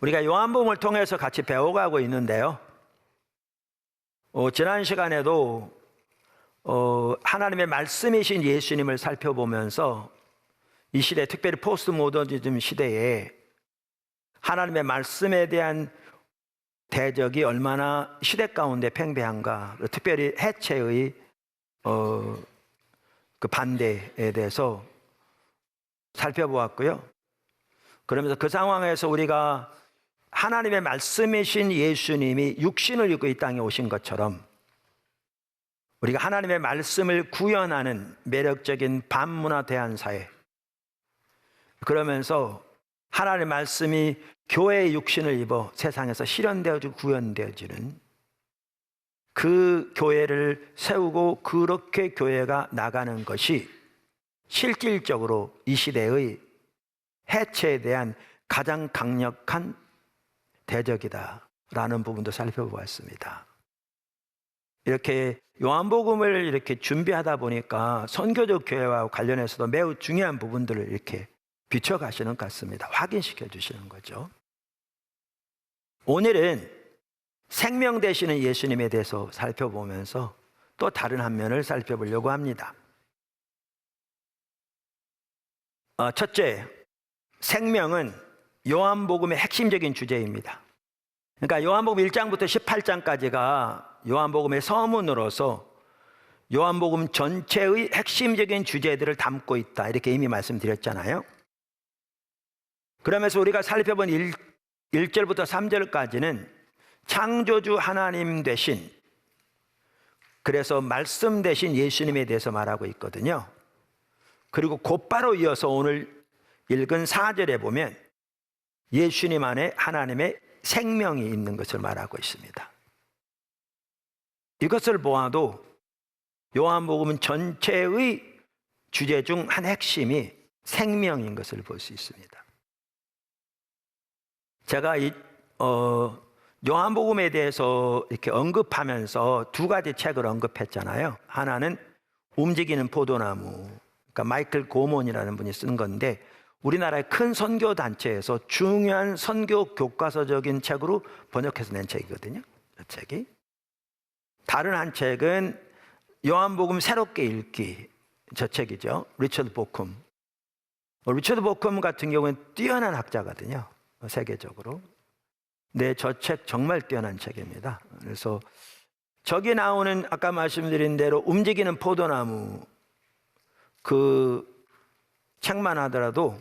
우리가 요한복음을 통해서 같이 배워가고 있는데요. 지난 시간에도 하나님의 말씀이신 예수님을 살펴보면서 이 시대, 특별히 포스트 모더니즘 시대에 하나님의 말씀에 대한 대적이 얼마나 시대 가운데 팽배한가, 특별히 해체의 그 반대에 대해서 살펴보았고요. 그러면서 그 상황에서 우리가 하나님의 말씀이신 예수님이 육신을 입고 이 땅에 오신 것처럼 우리가 하나님의 말씀을 구현하는 매력적인 반문화 대한사회, 그러면서 하나님의 말씀이 교회의 육신을 입어 세상에서 실현되어지고 구현되어지는 그 교회를 세우고 그렇게 교회가 나가는 것이 실질적으로 이 시대의 해체에 대한 가장 강력한 대적이다라는 부분도 살펴보았습니다. 이렇게 요한복음을 이렇게 준비하다 보니까 선교적 교회와 관련해서도 매우 중요한 부분들을 이렇게 비춰가시는 것 같습니다. 확인시켜 주시는 거죠. 오늘은 생명 되시는 예수님에 대해서 살펴보면서 또 다른 한 면을 살펴보려고 합니다. 첫째, 생명은 요한복음의 핵심적인 주제입니다. 그러니까 요한복음 1장부터 18장까지가 요한복음의 서문으로서 요한복음 전체의 핵심적인 주제들을 담고 있다, 이렇게 이미 말씀드렸잖아요. 그러면서 우리가 살펴본 1절부터 3절까지는 창조주 하나님 되신, 그래서 말씀 되신 예수님에 대해서 말하고 있거든요. 그리고 곧바로 이어서 오늘 읽은 4절에 보면 예수님 안에 하나님의 생명이 있는 것을 말하고 있습니다. 이것을 보아도 요한복음 전체의 주제 중 한 핵심이 생명인 것을 볼 수 있습니다. 제가 요한복음에 대해서 이렇게 언급하면서 두 가지 책을 언급했잖아요. 하나는 움직이는 포도나무, 그러니까 마이클 고몬이라는 분이 쓴 건데 우리나라의 큰 선교 단체에서 중요한 선교 교과서적인 책으로 번역해서 낸 책이거든요. 이 책이. 다른 한 책은 요한복음 새롭게 읽기, 저 책이죠. 리처드 보쿰. 리처드 보쿰 같은 경우는 뛰어난 학자거든요, 세계적으로. 네, 저 책 정말 뛰어난 책입니다. 그래서 저기 나오는 아까 말씀드린 대로 움직이는 포도나무, 그 책만 하더라도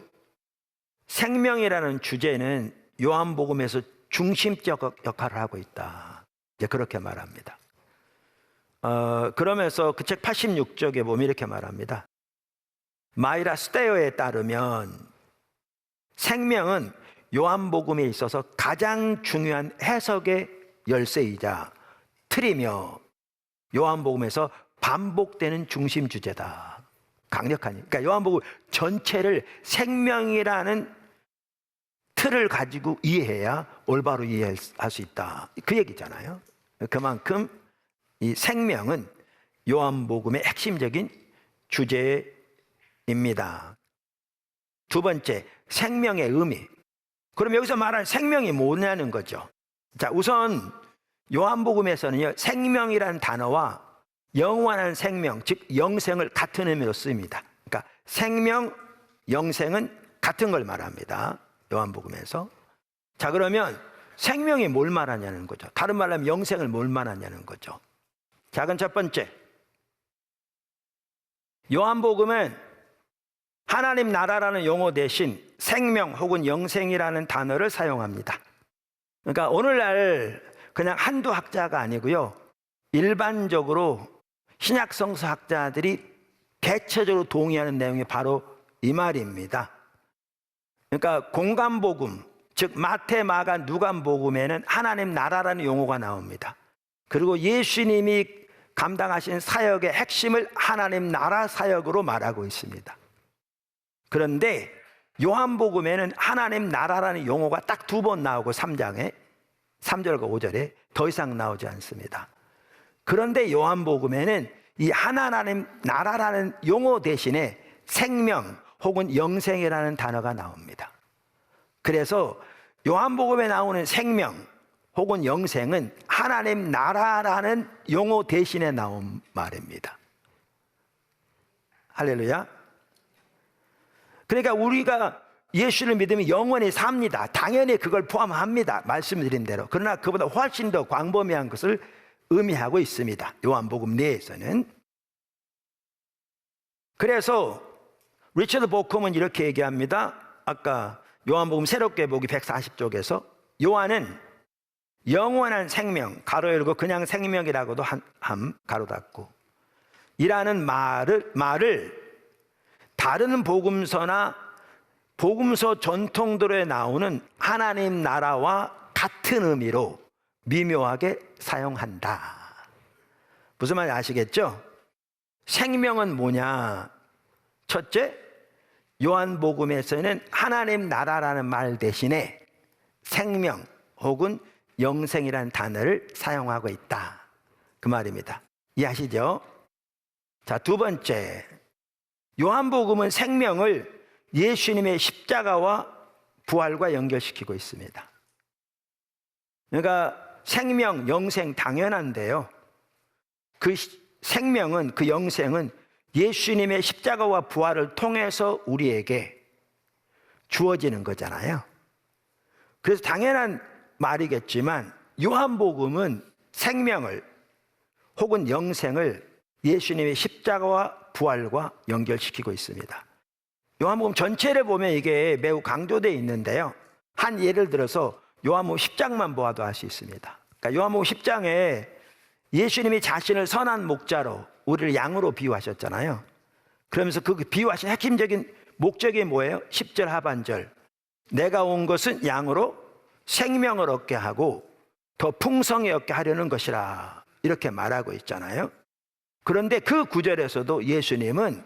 생명이라는 주제는 요한복음에서 중심적 역할을 하고 있다, 이제 그렇게 말합니다. 그러면서 그 책 86쪽에 보면 이렇게 말합니다. 마이라 스테어에 따르면 생명은 요한복음에 있어서 가장 중요한 해석의 열쇠이자 틀이며 요한복음에서 반복되는 중심 주제다. 강력하니. 그러니까 요한복음 전체를 생명이라는 틀을 가지고 이해해야 올바로 이해할 수 있다, 그 얘기잖아요. 그만큼 이 생명은 요한복음의 핵심적인 주제입니다. 두 번째, 생명의 의미. 그럼 여기서 말하는 생명이 뭐냐는 거죠. 자, 우선 요한복음에서는요, 생명이라는 단어와 영원한 생명, 즉 영생을 같은 의미로 씁니다. 그러니까 생명, 영생은 같은 걸 말합니다, 요한복음에서. 자, 그러면 생명이 뭘 말하냐는 거죠. 다른 말로 하면 영생을 뭘 말하냐는 거죠. 자, 그럼 첫 번째, 요한복음은 하나님 나라라는 용어 대신 생명 혹은 영생이라는 단어를 사용합니다. 그러니까 오늘날 그냥 한두 학자가 아니고요, 일반적으로 신약 성서 학자들이 대체적으로 동의하는 내용이 바로 이 말입니다. 그러니까 공간복음, 즉 마태, 마가, 누간복음에는 하나님 나라라는 용어가 나옵니다. 그리고 예수님이 감당하신 사역의 핵심을 하나님 나라 사역으로 말하고 있습니다. 그런데 요한복음에는 하나님 나라라는 용어가 딱 두 번 나오고 3장에 3절과 5절에 더 이상 나오지 않습니다. 그런데 요한복음에는 이 하나님 나라라는 용어 대신에 생명 혹은 영생이라는 단어가 나옵니다. 그래서 요한복음에 나오는 생명 혹은 영생은 하나님 나라라는 용어 대신에 나온 말입니다. 할렐루야. 그러니까 우리가 예수를 믿으면 영원히 삽니다. 당연히 그걸 포함합니다. 말씀드린 대로. 그러나 그보다 훨씬 더 광범위한 것을 의미하고 있습니다. 요한복음 내에서는. 그래서 리처드 보컴은 이렇게 얘기합니다. 아까 요한복음 새롭게 보기 140쪽에서 요한은 영원한 생명, 가로 열고 그냥 생명이라고도 함, 가로 닫고, 이라는 말을 다른 복음서나 복음서 전통들에 나오는 하나님 나라와 같은 의미로 미묘하게 사용한다. 무슨 말인지 아시겠죠? 생명은 뭐냐? 첫째, 요한복음에서는 하나님 나라라는 말 대신에 생명 혹은 영생이라는 단어를 사용하고 있다. 그 말입니다. 이해하시죠? 자, 두 번째, 요한복음은 생명을 예수님의 십자가와 부활과 연결시키고 있습니다. 그러니까 생명, 영생 당연한데요. 그 생명은, 그 영생은 예수님의 십자가와 부활을 통해서 우리에게 주어지는 거잖아요. 그래서 당연한 말이겠지만 요한복음은 생명을 혹은 영생을 예수님의 십자가와 부활과 연결시키고 있습니다. 요한복음 전체를 보면 이게 매우 강조되어 있는데요. 한 예를 들어서 요한복음 10장만 보아도 알 수 있습니다. 그러니까 요한복음 10장에 예수님이 자신을 선한 목자로 우리를 양으로 비유하셨잖아요. 그러면서 그 비유하신 핵심적인 목적이 뭐예요? 10절 하반절, 내가 온 것은 양으로 생명을 얻게 하고 더 풍성히 얻게 하려는 것이라, 이렇게 말하고 있잖아요. 그런데 그 구절에서도 예수님은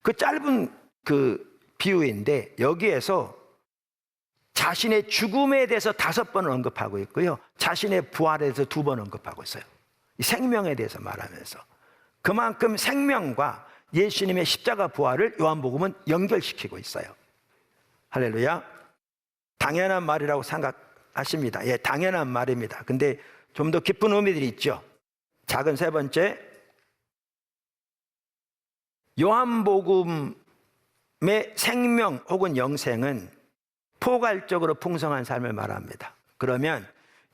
그 짧은 그 비유인데 여기에서 자신의 죽음에 대해서 5번 언급하고 있고요, 자신의 부활에 대해서 2번 언급하고 있어요. 이 생명에 대해서 말하면서 그만큼 생명과 예수님의 십자가 부활을 요한복음은 연결시키고 있어요. 할렐루야. 당연한 말이라고 생각하십니다. 예, 당연한 말입니다. 근데 좀 더 깊은 의미들이 있죠. 작은 세 번째, 요한복음의 생명 혹은 영생은 포괄적으로 풍성한 삶을 말합니다. 그러면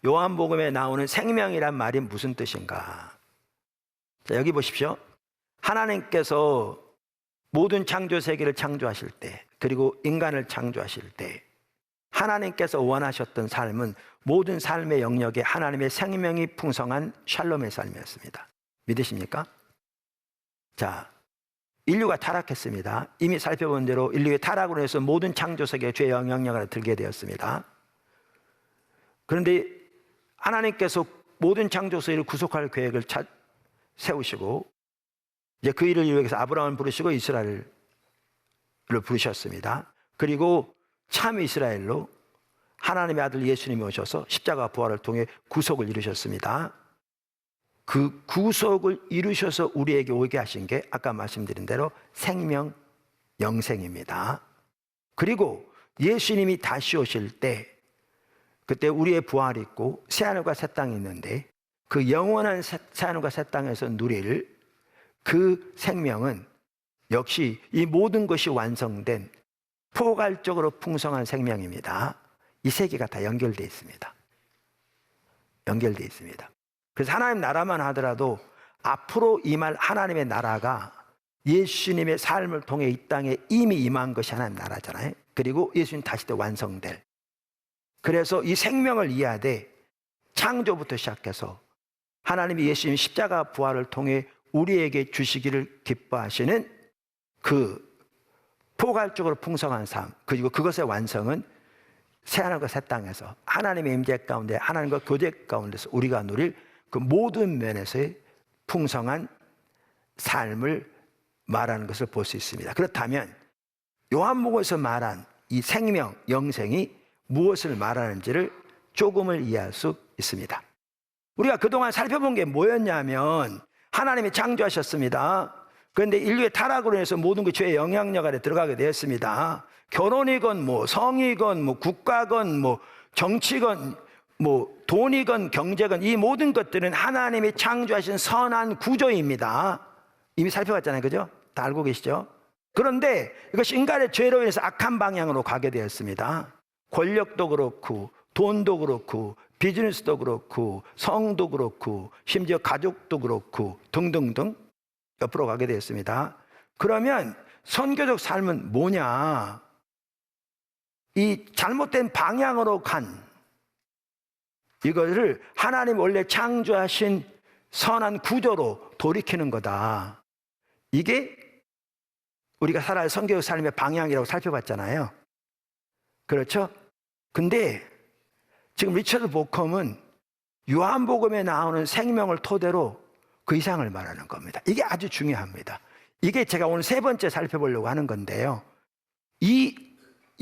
요한복음에 나오는 생명이란 말이 무슨 뜻인가? 자, 여기 보십시오. 하나님께서 모든 창조 세계를 창조하실 때, 그리고 인간을 창조하실 때 하나님께서 원하셨던 삶은 모든 삶의 영역에 하나님의 생명이 풍성한 샬롬의 삶이었습니다. 믿으십니까? 자, 인류가 타락했습니다. 이미 살펴본 대로 인류의 타락으로 해서 모든 창조 세계에 죄의 영향력을 들게 되었습니다. 그런데 하나님께서 모든 창조 세계를 구속할 계획을 세우시고 이제 그 일을 위해서 아브라함을 부르시고 이스라엘을 부르셨습니다. 그리고 참 이스라엘로 하나님의 아들 예수님이 오셔서 십자가 부활을 통해 구속을 이루셨습니다. 그 구속을 이루셔서 우리에게 오게 하신 게 아까 말씀드린 대로 생명, 영생입니다. 그리고 예수님이 다시 오실 때 그때 우리의 부활이 있고 새하늘과 새 땅이 있는데 그 영원한 새하늘과 새 땅에서 누릴 그 생명은 역시 이 모든 것이 완성된 포괄적으로 풍성한 생명입니다. 이 세 개가 다 연결되어 있습니다. 연결되어 있습니다. 그래서 하나님 나라만 하더라도 앞으로 임할 하나님의 나라가 예수님의 삶을 통해 이 땅에 이미 임한 것이 하나님 나라잖아요. 그리고 예수님 다시 또 완성될. 그래서 이 생명을 이해하되 창조부터 시작해서 하나님이 예수님 십자가 부활을 통해 우리에게 주시기를 기뻐하시는 그 포괄적으로 풍성한 삶, 그리고 그것의 완성은 새하늘과 새 땅에서 하나님의 임재 가운데 하나님과 교제 가운데서 우리가 누릴 그 모든 면에서의 풍성한 삶을 말하는 것을 볼 수 있습니다. 그렇다면 요한복음에서 말한 이 생명, 영생이 무엇을 말하는지를 조금을 이해할 수 있습니다. 우리가 그동안 살펴본 게 뭐였냐면 하나님이 창조하셨습니다. 그런데 인류의 타락으로 인해서 모든 그 죄의 영향력 아래 들어가게 되었습니다. 결혼이건 뭐 성이건 뭐 국가건 뭐 정치건 돈이건 경제건 이 모든 것들은 하나님이 창조하신 선한 구조입니다. 이미 살펴봤잖아요. 그죠? 다 알고 계시죠? 그런데 이것이 인간의 죄로 인해서 악한 방향으로 가게 되었습니다. 권력도 그렇고 돈도 그렇고 비즈니스도 그렇고 성도 그렇고 심지어 가족도 그렇고 등등등 옆으로 가게 되었습니다. 그러면 선교적 삶은 뭐냐? 이 잘못된 방향으로 간 이것을 하나님 원래 창조하신 선한 구조로 돌이키는 거다. 이게 우리가 살아야 선교적 삶의 방향이라고 살펴봤잖아요. 그렇죠? 근데 지금 리처드 보컴은 요한복음에 나오는 생명을 토대로 그 이상을 말하는 겁니다. 이게 아주 중요합니다. 이게 제가 오늘 세 번째 살펴보려고 하는 건데요. 이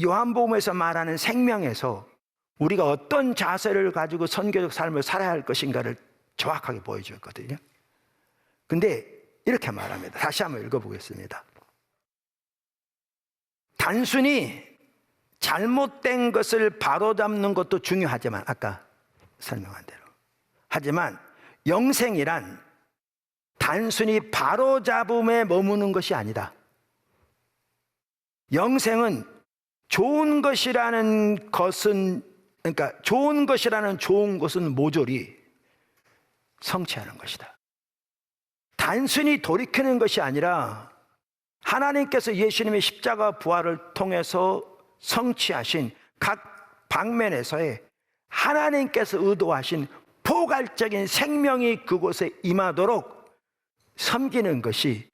요한복음에서 말하는 생명에서 우리가 어떤 자세를 가지고 선교적 삶을 살아야 할 것인가를 정확하게 보여주었거든요. 근데 이렇게 말합니다. 다시 한번 읽어보겠습니다. 단순히 잘못된 것을 바로잡는 것도 중요하지만 아까 설명한 대로 하지만 영생이란 단순히 바로잡음에 머무는 것이 아니다. 영생은 좋은 것이라는 것은 좋은 것이라는 좋은 것은 모조리 성취하는 것이다. 단순히 돌이키는 것이 아니라 하나님께서 예수님의 십자가 부활을 통해서 성취하신 각 방면에서의 하나님께서 의도하신 포괄적인 생명이 그곳에 임하도록 섬기는 것이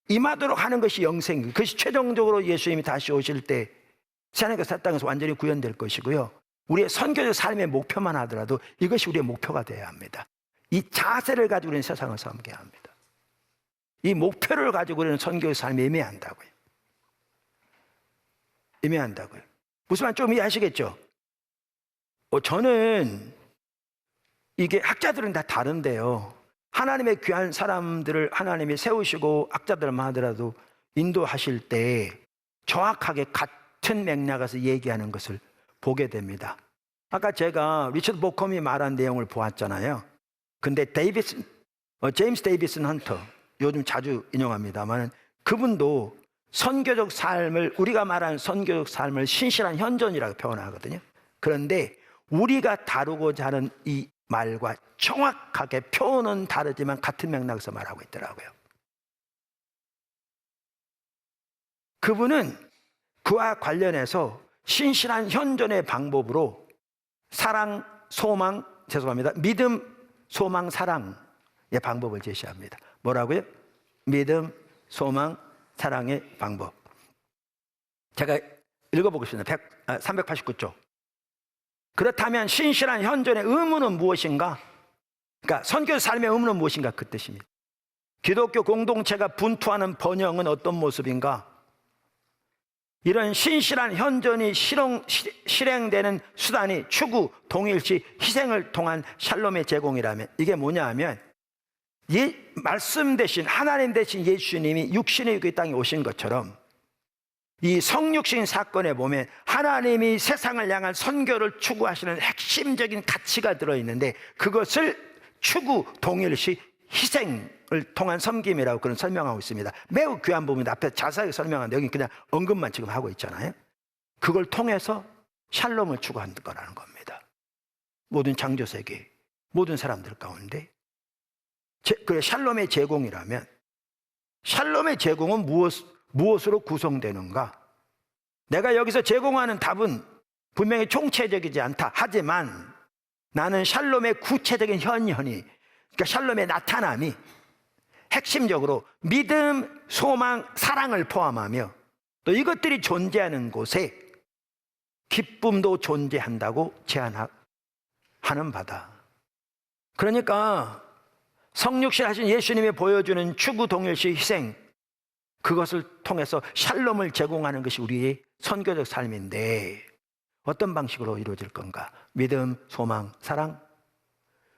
임하도록 하는 것이 영생입니다. 그것이 최종적으로 예수님이 다시 오실 때 하나님께서 새 땅에서 완전히 구현될 것이고요. 우리의 선교적 삶의 목표만 하더라도 이것이 우리의 목표가 되어야 합니다. 이 자세를 가지고 우리는 세상을 섬겨야 합니다. 이 목표를 가지고 우리는 선교적 삶이 애매한다고요. 애매한다고요. 무슨 말 좀 이해하시겠죠? 저는 이게 학자들은 다 다른데요. 하나님의 귀한 사람들을 하나님이 세우시고 학자들만 하더라도 인도하실 때 정확하게 같은 맥락에서 얘기하는 것을 보게 됩니다. 아까 제가 리처드 보컴이 말한 내용을 보았잖아요. 근데 제임스 데이비슨 헌터, 요즘 자주 인용합니다만 그분도 선교적 삶을, 우리가 말하는 선교적 삶을 신실한 현존이라고 표현하거든요. 그런데 우리가 다루고자 하는 이 말과 정확하게 표현은 다르지만 같은 맥락에서 말하고 있더라고요. 그분은 그와 관련해서 신실한 현존의 방법으로 믿음, 소망, 사랑의 방법을 제시합니다. 뭐라고요? 믿음, 소망, 사랑의 방법. 제가 읽어보겠습니다. 389쪽. 그렇다면 신실한 현존의 의무는 무엇인가? 그러니까 선교 삶의 의무는 무엇인가? 그 뜻입니다. 기독교 공동체가 분투하는 번영은 어떤 모습인가? 이런 신실한 현존이 실행되는 수단이 추구, 동일시, 희생을 통한 샬롬의 제공이라면 이게 뭐냐 하면 말씀 대신 하나님 대신 예수님이 육신의 이 땅에 오신 것처럼 이 성육신 사건에 보면 하나님이 세상을 향한 선교를 추구하시는 핵심적인 가치가 들어있는데 그것을 추구, 동일시, 희생을 통한 섬김이라고 그런 설명하고 있습니다. 매우 귀한 부분인데 앞에 자세하게 설명하는데 여기 그냥 언급만 지금 하고 있잖아요. 그걸 통해서 샬롬을 추구하는 거라는 겁니다. 모든 창조세계, 모든 사람들 가운데 그래 샬롬의 제공이라면 샬롬의 제공은 무엇으로 구성되는가? 내가 여기서 제공하는 답은 분명히 총체적이지 않다. 하지만 나는 샬롬의 구체적인 현현이, 그러니까 샬롬의 나타남이 핵심적으로 믿음, 소망, 사랑을 포함하며 또 이것들이 존재하는 곳에 기쁨도 존재한다고 제안하는 바다. 그러니까 성육신 하신 예수님이 보여주는 추구, 동일시, 희생, 그것을 통해서 샬롬을 제공하는 것이 우리의 선교적 삶인데 어떤 방식으로 이루어질 건가? 믿음, 소망, 사랑,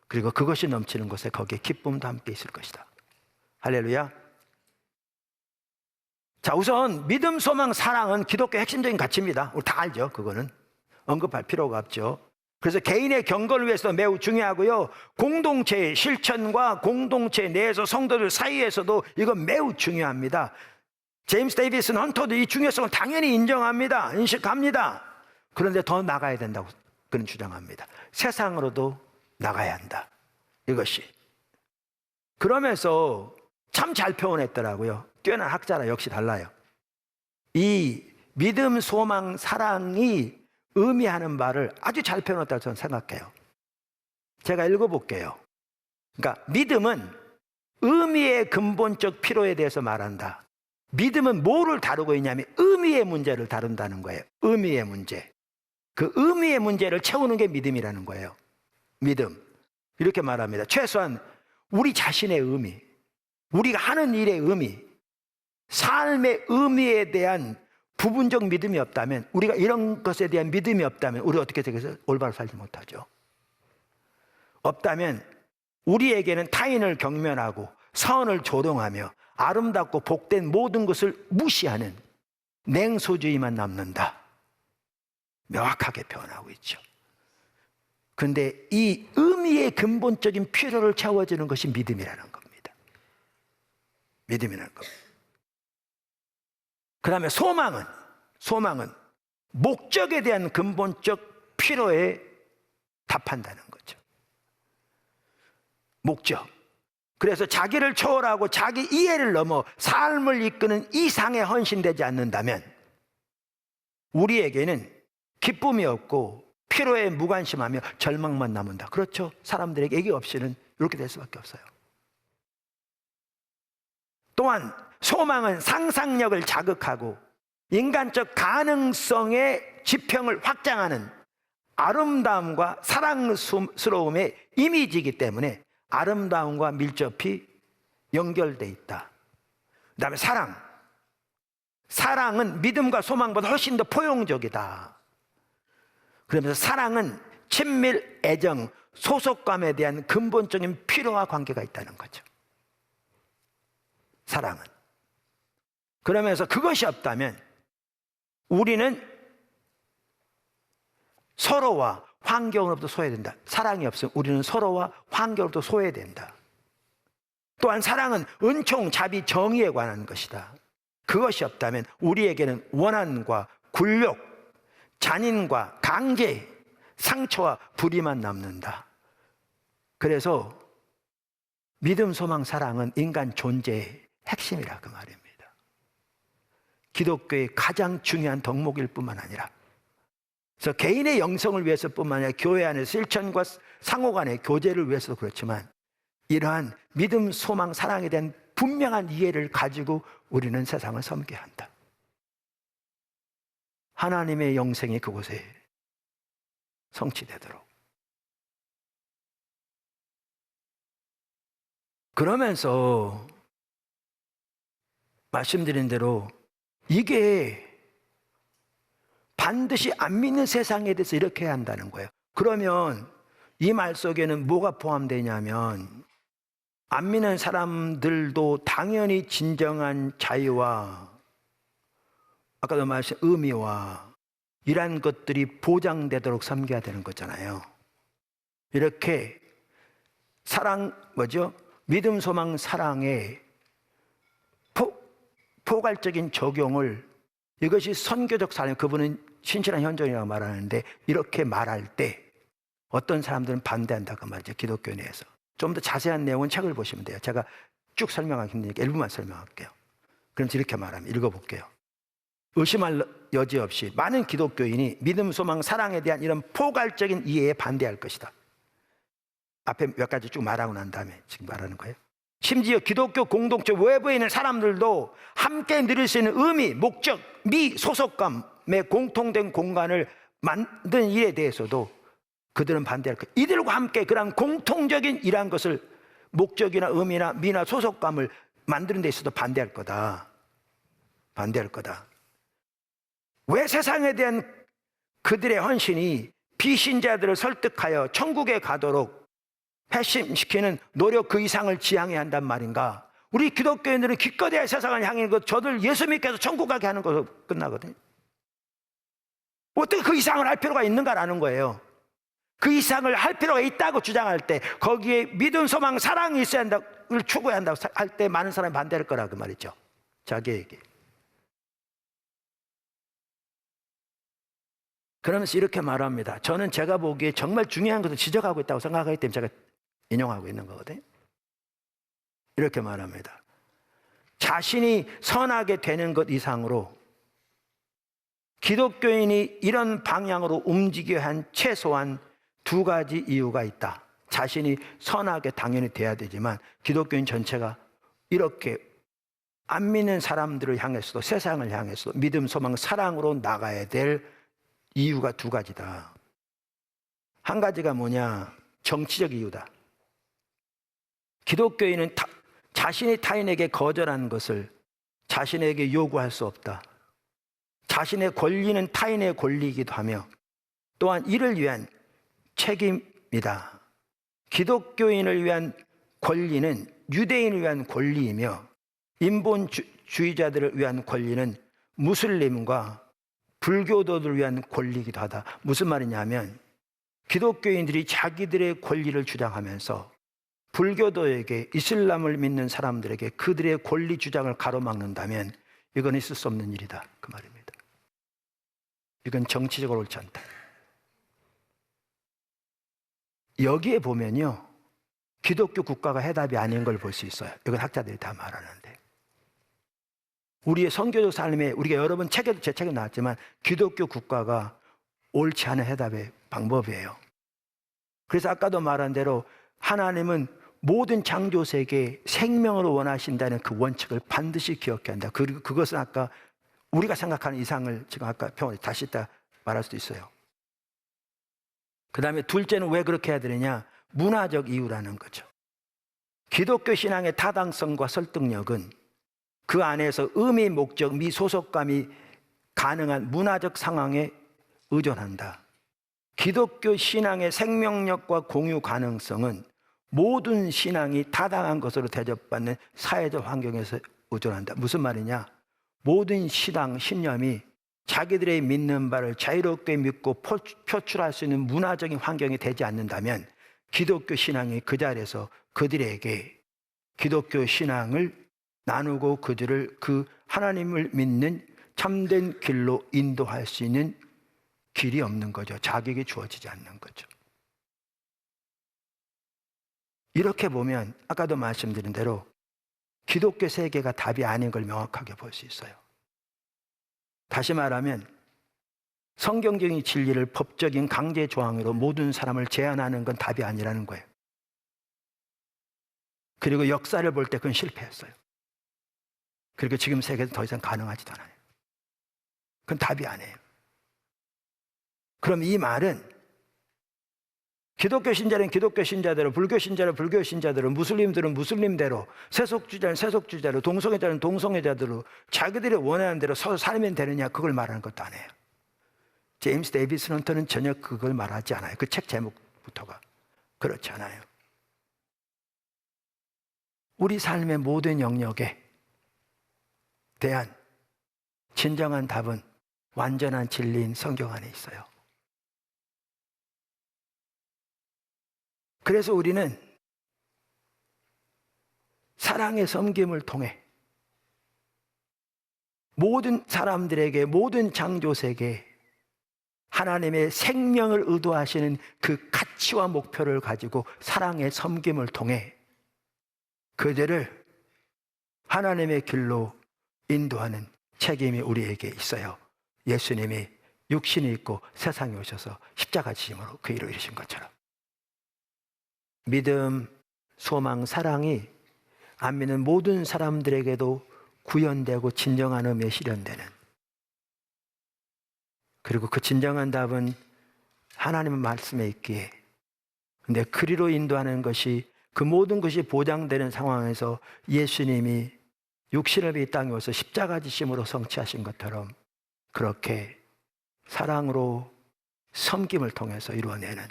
그리고 그것이 넘치는 곳에 거기에 기쁨도 함께 있을 것이다. 할렐루야. 자, 우선 믿음, 소망, 사랑은 기독교 핵심적인 가치입니다. 우리 다 알죠, 그거는. 언급할 필요가 없죠. 그래서 개인의 경건을 위해서도 매우 중요하고요. 공동체의 실천과 공동체 내에서 성도들 사이에서도 이건 매우 중요합니다. 제임스 데이비스 헌터도 이 중요성을 당연히 인정합니다. 인식합니다. 그런데 더 나가야 된다고 그는 주장합니다. 세상으로도 나가야 한다. 이것이. 그러면서 참 잘 표현했더라고요. 뛰어난 학자라 역시 달라요. 이 믿음, 소망, 사랑이 의미하는 바를 아주 잘 표현했다고 저는 생각해요. 제가 읽어볼게요. 그러니까 믿음은 의미의 근본적 필요에 대해서 말한다. 믿음은 뭐를 다루고 있냐면 의미의 문제를 다룬다는 거예요. 의미의 문제. 그 의미의 문제를 채우는 게 믿음이라는 거예요. 믿음. 이렇게 말합니다. 최소한 우리 자신의 의미, 우리가 하는 일의 의미, 삶의 의미에 대한 부분적 믿음이 없다면, 우리가 이런 것에 대한 믿음이 없다면 우리 어떻게 되겠어요? 올바로 살지 못하죠. 없다면 우리에게는 타인을 경멸하고 선을 조롱하며 아름답고 복된 모든 것을 무시하는 냉소주의만 남는다. 명확하게 표현하고 있죠. 그런데 이 의미의 근본적인 필요를 채워주는 것이 믿음이라는 겁니다. 믿음이라는 겁니다. 그 다음에 소망은 목적에 대한 근본적 필요에 답한다는 거죠. 목적. 그래서 자기를 초월하고 자기 이해를 넘어 삶을 이끄는 이상에 헌신되지 않는다면 우리에게는 기쁨이 없고 피로에 무관심하며 절망만 남는다. 그렇죠? 사람들에게 얘기 없이는 이렇게 될 수밖에 없어요. 또한 소망은 상상력을 자극하고 인간적 가능성의 지평을 확장하는 아름다움과 사랑스러움의 이미지이기 때문에 아름다움과 밀접히 연결되어 있다. 그 다음에 사랑은 믿음과 소망보다 훨씬 더 포용적이다. 그러면서 사랑은 친밀, 애정, 소속감에 대한 근본적인 필요와 관계가 있다는 거죠. 사랑은. 그러면서 그것이 없다면 우리는 서로와 환경으로부터 소외된다. 사랑이 없으면 우리는 서로와 환경으로부터 소외된다. 또한 사랑은 은총, 자비, 정의에 관한 것이다. 그것이 없다면 우리에게는 원한과 굴욕, 잔인과 강제, 상처와 불의만 남는다. 그래서 믿음, 소망, 사랑은 인간 존재의 핵심이라 그 말입니다. 기독교의 가장 중요한 덕목일 뿐만 아니라 그래서 개인의 영성을 위해서뿐만 아니라 교회 안의 실천과 상호 간의 교제를 위해서도 그렇지만 이러한 믿음, 소망, 사랑에 대한 분명한 이해를 가지고 우리는 세상을 섬겨야 한다. 하나님의 영생이 그곳에 성취되도록. 그러면서 말씀드린 대로 이게 반드시 안 믿는 세상에 대해서 이렇게 해야 한다는 거예요. 그러면 이 말 속에는 뭐가 포함되냐면 안 믿는 사람들도 당연히 진정한 자유와 아까도 말씀 의미와 이러한 것들이 보장되도록 섬겨야 되는 거잖아요. 이렇게 믿음, 소망, 사랑의 포괄적인 적용을 이것이 선교적 사랑, 그분은 신실한 현존이라고 말하는데 이렇게 말할 때 어떤 사람들은 반대한다 그 말이죠. 기독교 내에서. 좀 더 자세한 내용은 책을 보시면 돼요. 제가 쭉 설명하기 힘드니까 일부만 설명할게요. 그럼 이렇게 말하면 읽어볼게요. 의심할 여지 없이 많은 기독교인이 믿음, 소망, 사랑에 대한 이런 포괄적인 이해에 반대할 것이다. 앞에 몇 가지 쭉 말하고 난 다음에 지금 말하는 거예요. 심지어 기독교 공동체 외부에 있는 사람들도 함께 누릴 수 있는 의미, 목적, 소속감의 공통된 공간을 만든 일에 대해서도 그들은 반대할 거예요. 이들과 함께 그런 공통적인 이러한 것을 목적이나 의미나 미나 소속감을 만드는 데 있어도 반대할 거다. 왜 세상에 대한 그들의 헌신이 비신자들을 설득하여 천국에 가도록 회심시키는 노력 그 이상을 지향해야 한단 말인가? 우리 기독교인들은 기껏해야 세상을 향해 저들 예수 믿게 해서 천국 가게 하는 것으로 끝나거든요. 어떻게 그 이상을 할 필요가 있는가라는 거예요. 그 이상을 할 필요가 있다고 주장할 때 거기에 믿음, 소망, 사랑이 있어야 한다를 추구해야 한다고 할 때 많은 사람이 반대할 거라 그 말이죠. 자기에게. 그러면서 이렇게 말합니다. 저는 제가 보기에 정말 중요한 것을 지적하고 있다고 생각하기 때문에 제가 인용하고 있는 거거든요. 이렇게 말합니다. 자신이 선하게 되는 것 이상으로 기독교인이 이런 방향으로 움직여야 한 최소한 두 가지 이유가 있다. 자신이 선하게 당연히 돼야 되지만 기독교인 전체가 이렇게 안 믿는 사람들을 향해서도 세상을 향해서도 믿음, 소망, 사랑으로 나가야 될 이유가 두 가지다. 한 가지가 뭐냐? 정치적 이유다. 기독교인은 자신이 타인에게 거절한 것을 자신에게 요구할 수 없다. 자신의 권리는 타인의 권리이기도 하며 또한 이를 위한 책임이다. 기독교인을 위한 권리는 유대인을 위한 권리이며 인본주의자들을 위한 권리는 무슬림과 불교도들을 위한 권리이기도 하다. 무슨 말이냐면 기독교인들이 자기들의 권리를 주장하면서 불교도에게 이슬람을 믿는 사람들에게 그들의 권리 주장을 가로막는다면 이건 있을 수 없는 일이다. 그 말입니다. 이건 정치적으로 옳지 않다. 여기에 보면요, 기독교 국가가 해답이 아닌 걸 볼 수 있어요. 이건 학자들이 다 말하는데 우리의 선교적 삶에 우리가 여러 번 책에도 제 책에 나왔지만 기독교 국가가 옳지 않은 해답의 방법이에요. 그래서 아까도 말한 대로 하나님은 모든 창조 세계에 생명을 원하신다는 그 원칙을 반드시 기억해야 한다. 그리고 그것은 아까 우리가 생각하는 이상을 지금 아까 평을 다시 이따 말할 수도 있어요. 그 다음에 둘째는 왜 그렇게 해야 되느냐? 문화적 이유라는 거죠. 기독교 신앙의 타당성과 설득력은 그 안에서 의미, 목적, 미소속감이 가능한 문화적 상황에 의존한다. 기독교 신앙의 생명력과 공유 가능성은 모든 신앙이 타당한 것으로 대접받는 사회적 환경에서 의존한다. 무슨 말이냐? 모든 신앙, 신념이 자기들의 믿는 바를 자유롭게 믿고 표출할 수 있는 문화적인 환경이 되지 않는다면 기독교 신앙이 그 자리에서 그들에게 기독교 신앙을 나누고 그들을 그 하나님을 믿는 참된 길로 인도할 수 있는 길이 없는 거죠. 자격이 주어지지 않는 거죠. 이렇게 보면 아까도 말씀드린 대로 기독교 세계가 답이 아닌 걸 명확하게 볼 수 있어요. 다시 말하면 성경적인 진리를 법적인 강제 조항으로 모든 사람을 제한하는 건 답이 아니라는 거예요. 그리고 역사를 볼 때 그건 실패했어요. 그리고 지금 세계에서 더 이상 가능하지도 않아요. 그건 답이 아니에요. 그럼 이 말은 기독교 신자는 기독교 신자대로, 불교 신자는 불교 신자대로, 무슬림들은 무슬림대로, 세속주의자는 세속주의자로, 동성애자는 동성애자대로 자기들이 원하는 대로 서로 살면 되느냐, 그걸 말하는 것도 아니에요. 제임스 데이비스 헌터는 전혀 그걸 말하지 않아요. 그 책 제목부터가 그렇지 않아요. 우리 삶의 모든 영역에 대한 진정한 답은 완전한 진리인 성경 안에 있어요. 그래서 우리는 사랑의 섬김을 통해 모든 사람들에게, 모든 창조세계에 하나님의 생명을 의도하시는 그 가치와 목표를 가지고 사랑의 섬김을 통해 그들을 하나님의 길로 인도하는 책임이 우리에게 있어요. 예수님이 육신이 있고 세상에 오셔서 십자가 지심으로 그 일을 이루신 것처럼. 믿음, 소망, 사랑이 안 믿는 모든 사람들에게도 구현되고 진정한 의미에 실현되는, 그리고 그 진정한 답은 하나님의 말씀에 있기에, 근데 그리로 인도하는 것이, 그 모든 것이 보장되는 상황에서 예수님이 육신을 이 땅에 오셔서 십자가 지심으로 성취하신 것처럼 그렇게 사랑으로 섬김을 통해서 이루어내는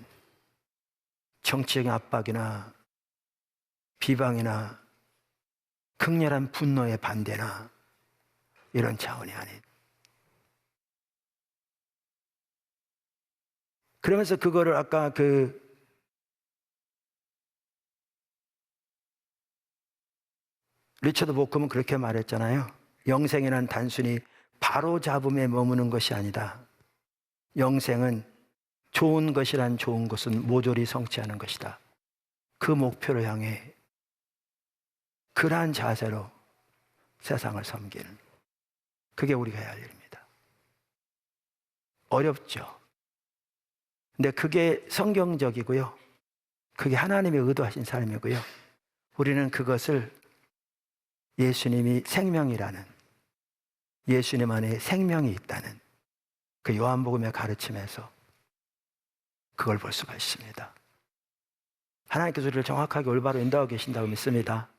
정치적인 압박이나 비방이나 극렬한 분노의 반대나 이런 차원이 아닌 그러면서 그거를 아까 리처드 보쿰은 그렇게 말했잖아요. 영생이란 단순히 바로 잡음에 머무는 것이 아니다. 영생은 좋은 것이란 좋은 것은 모조리 성취하는 것이다. 그 목표를 향해 그러한 자세로 세상을 섬기는, 그게 우리가 해야 할 일입니다. 어렵죠. 근데 그게 성경적이고요. 그게 하나님이 의도하신 삶이고요. 우리는 그것을 예수님이 생명이라는, 예수님 안에 생명이 있다는 그 요한복음의 가르침에서 그걸 볼 수가 있습니다. 하나님께서 우리를 정확하게 올바로 인도하고 계신다고 믿습니다.